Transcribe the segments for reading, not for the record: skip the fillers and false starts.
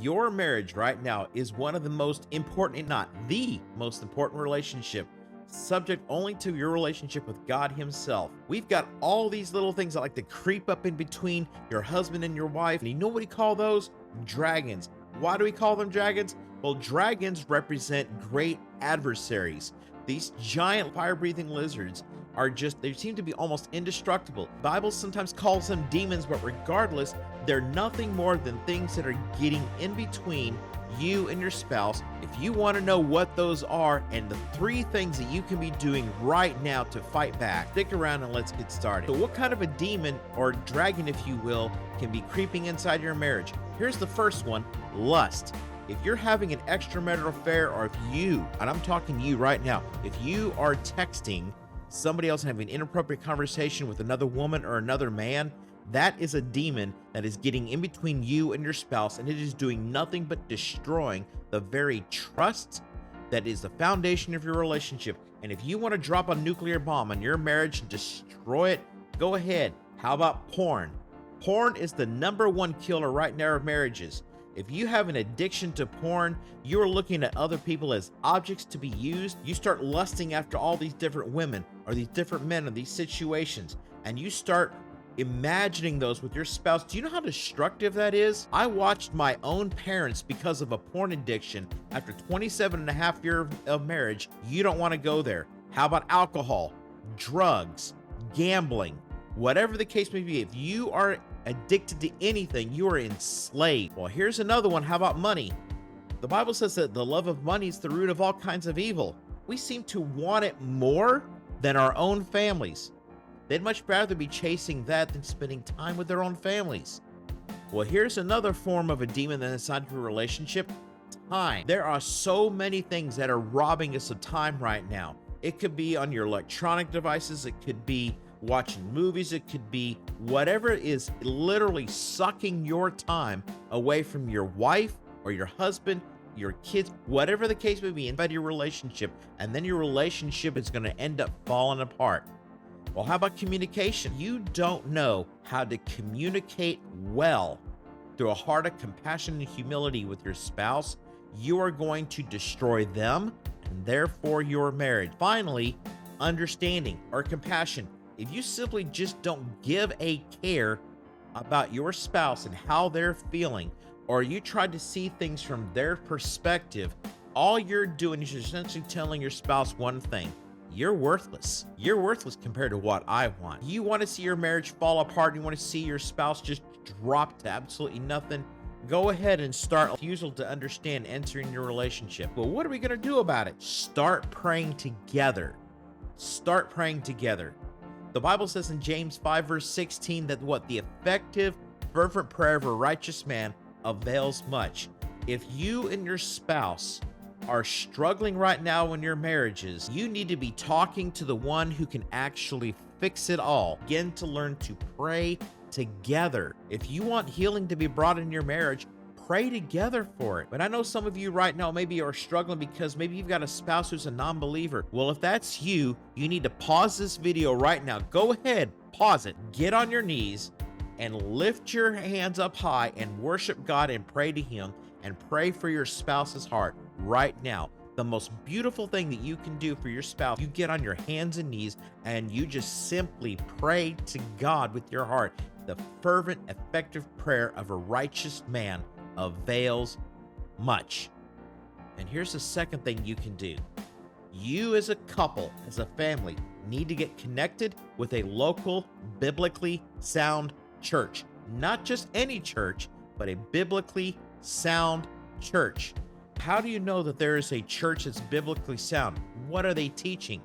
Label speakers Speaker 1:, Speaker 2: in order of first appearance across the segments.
Speaker 1: Your marriage right now is one of the most important, and not the most important relationship, subject only to your relationship with God Himself. We've got all these little things that like to creep up in between your husband and your wife. And you know what we call those? Dragons. Why do we call them dragons? Well, dragons represent great adversaries. These giant fire breathing lizards they seem to be almost indestructible. The Bible sometimes calls them demons, but regardless, they're nothing more than things that are getting in between you and your spouse. If you want to know what those are and the 3 things that you can be doing right now to fight back, stick around and let's get started. So what kind of a demon or dragon, if you will, can be creeping inside your marriage? Here's the first one: lust. If you're having an extramarital affair, or if you, and I'm talking to you right now, if you are texting somebody else and having an inappropriate conversation with another woman or another man, that is a demon that is getting in between you and your spouse, and it is doing nothing but destroying the very trust that is the foundation of your relationship. And if you want to drop a nuclear bomb on your marriage and destroy it, go ahead. How about porn? Porn is the #1 killer right now of marriages. If you have an addiction to porn, you're looking at other people as objects to be used. You start lusting after all these different women or these different men or these situations, and you start imagining those with your spouse. Do you know how destructive that is? I watched my own parents because of a porn addiction. After 27 and a half years of marriage, you don't want to go there. How about alcohol, drugs, gambling, whatever the case may be? If you are addicted to anything, you are enslaved. Well, here's another one. How about money? The Bible says that the love of money is the root of all kinds of evil. We seem to want it more than our own families. They'd much rather be chasing that than spending time with their own families. Well, here's another form of a demon that inside your relationship: time. There are so many things that are robbing us of time right now. It could be on your electronic devices, it could be watching movies, it could be whatever is literally sucking your time away from your wife or your husband, your kids, whatever the case may be, inside your relationship, and then your relationship is going to end up falling apart. Well, how about communication? You don't know how to communicate well through a heart of compassion and humility with your spouse, you are going to destroy them and therefore your marriage. Finally, understanding or compassion. If you simply just don't give a care about your spouse and how they're feeling, or you try to see things from their perspective, all you're doing is you're essentially telling your spouse one thing: you're worthless. You're worthless compared to what I want. You want to see your marriage fall apart, you want to see your spouse just drop to absolutely nothing, go ahead and start refusal to understand entering your relationship. Well, what are we going to do about it? Start praying together. Start praying together. The Bible says in James 5 verse 16 that the effective, fervent prayer of a righteous man avails much. If you and your spouse are struggling right now in your marriages, you need to be talking to the one who can actually fix it all. Begin to learn to pray together. If you want healing to be brought in your marriage, pray together for it. But I know some of you right now maybe are struggling because maybe you've got a spouse who's a non-believer. Well, if that's you, you need to pause this video right now. Go ahead, pause it, get on your knees and lift your hands up high and worship God and pray to Him and pray for your spouse's heart right now. The most beautiful thing that you can do for your spouse, you get on your hands and knees and you just simply pray to God with your heart. The fervent, effective prayer of a righteous man avails much. And here's the second thing you can do. You as a couple, as a family, need to get connected with a local, biblically sound church. Not just any church, but a biblically sound church. How do you know that there is a church that's biblically sound? What are they teaching?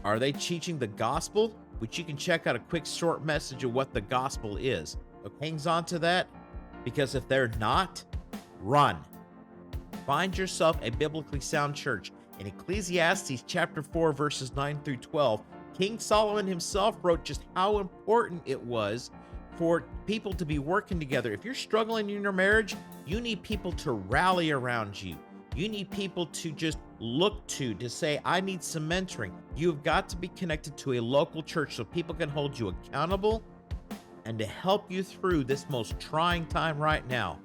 Speaker 1: Are they teaching the gospel? Which you can check out a quick short message of what the gospel is. Okay, hangs on to that, because if they're not, run. Find yourself a biblically sound church. In Ecclesiastes chapter 4 verses 9 through 12, King Solomon himself wrote just how important it was for people to be working together. If you're struggling in your marriage, you need people to rally around you. You need people to just look to say, I need some mentoring. You've got to be connected to a local church so people can hold you accountable and to help you through this most trying time right now.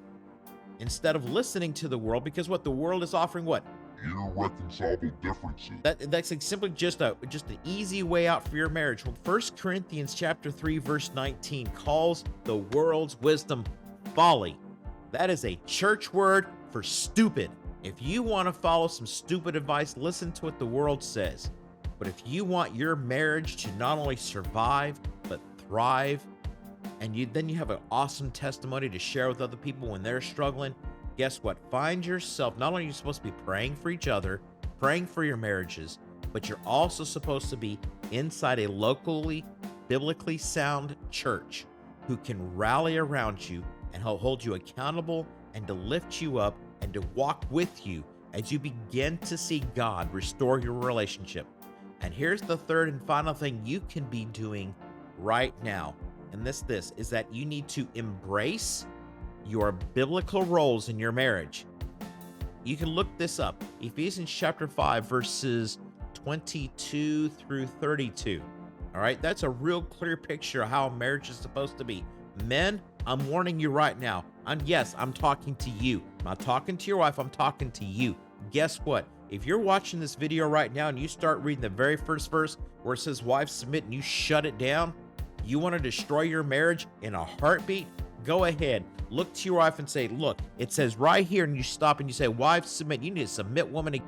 Speaker 1: instead of listening to the world, because what the world is offering, what?
Speaker 2: Irreconcilable differences.
Speaker 1: That's like simply just an easy way out for your marriage. Well, 1 Corinthians chapter 3 verse 19 calls the world's wisdom folly. That is a church word for stupid. If you want to follow some stupid advice, listen to what the world says. But if you want your marriage to not only survive but thrive, and then you have an awesome testimony to share with other people when they're struggling, guess what? Find yourself, not only are you supposed to be praying for each other, praying for your marriages, but you're also supposed to be inside a locally, biblically sound church who can rally around you and hold you accountable and to lift you up and to walk with you as you begin to see God restore your relationship. And here's the third and final thing you can be doing right now. And this is that you need to embrace your biblical roles in your marriage. You can look this up. Ephesians chapter 5, verses 22 through 32. All right, that's a real clear picture of how a marriage is supposed to be. Men, I'm warning you right now. I'm talking to you. I'm not talking to your wife, I'm talking to you. Guess what? If you're watching this video right now and you start reading the very first verse where it says, wives submit, and you shut it down, you want to destroy your marriage in a heartbeat? Go ahead. Look to your wife and say, look, it says right here, and you stop and you say, wives submit. You need to submit, woman.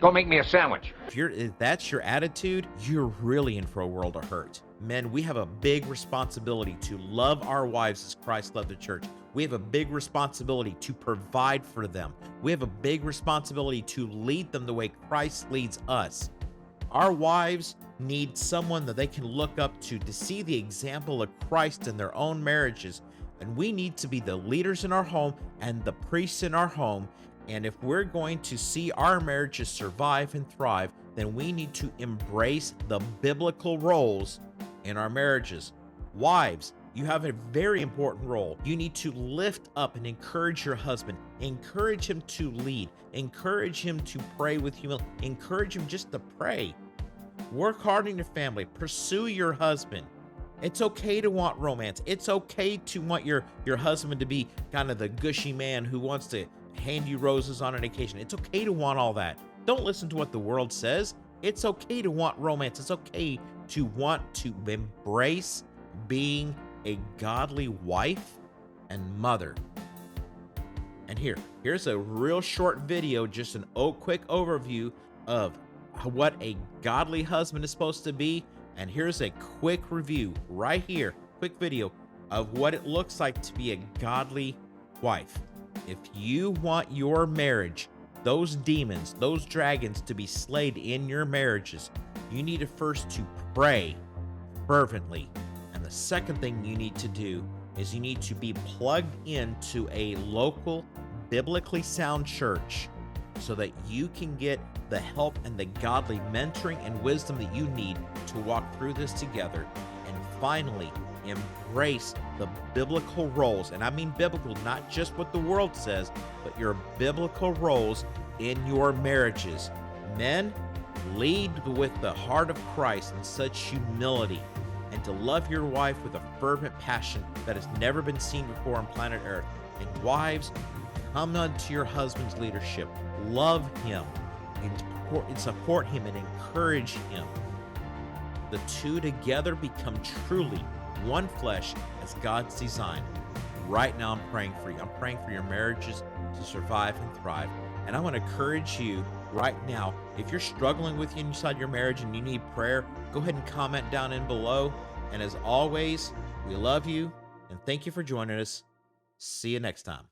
Speaker 3: Go make me a sandwich.
Speaker 1: If that's your attitude, you're really in for a world of hurt. Men, we have a big responsibility to love our wives as Christ loved the church. We have a big responsibility to provide for them. We have a big responsibility to lead them the way Christ leads us. Our wives need someone that they can look up to see the example of Christ in their own marriages. And we need to be the leaders in our home and the priests in our home. And if we're going to see our marriages survive and thrive, then we need to embrace the biblical roles in our marriages. Wives, you have a very important role. You need to lift up and encourage your husband. Encourage him to lead. Encourage him to pray with humility. Encourage him just to pray. Work hard in your family. Pursue your husband. It's okay to want romance. It's okay to want your husband to be kind of the gushy man who wants to hand you roses on an occasion. It's okay to want all that. Don't listen to what the world says. It's okay to want romance. It's okay to want to embrace being a godly wife and mother. And here's a real short video, just an quick overview of what a godly husband is supposed to be. And here's a quick review right here, quick video of what it looks like to be a godly wife. If you want your marriage, those demons, those dragons to be slayed in your marriages, you need to first to pray fervently. And the second thing you need to do is you need to be plugged into a local, biblically sound church so that you can get the help and the godly mentoring and wisdom that you need to walk through this together. And finally, embrace the biblical roles. And I mean biblical, not just what the world says, but your biblical roles in your marriages. Men, lead with the heart of Christ in such humility, and to love your wife with a fervent passion that has never been seen before on planet Earth. And wives, come unto your husband's leadership. Love him and support him and encourage him. The two together become truly one flesh as God's design. Right now, I'm praying for you. I'm praying for your marriages to survive and thrive. And I want to encourage you right now, if you're struggling with inside your marriage and you need prayer, go ahead and comment down in below. And as always, we love you and thank you for joining us. See you next time.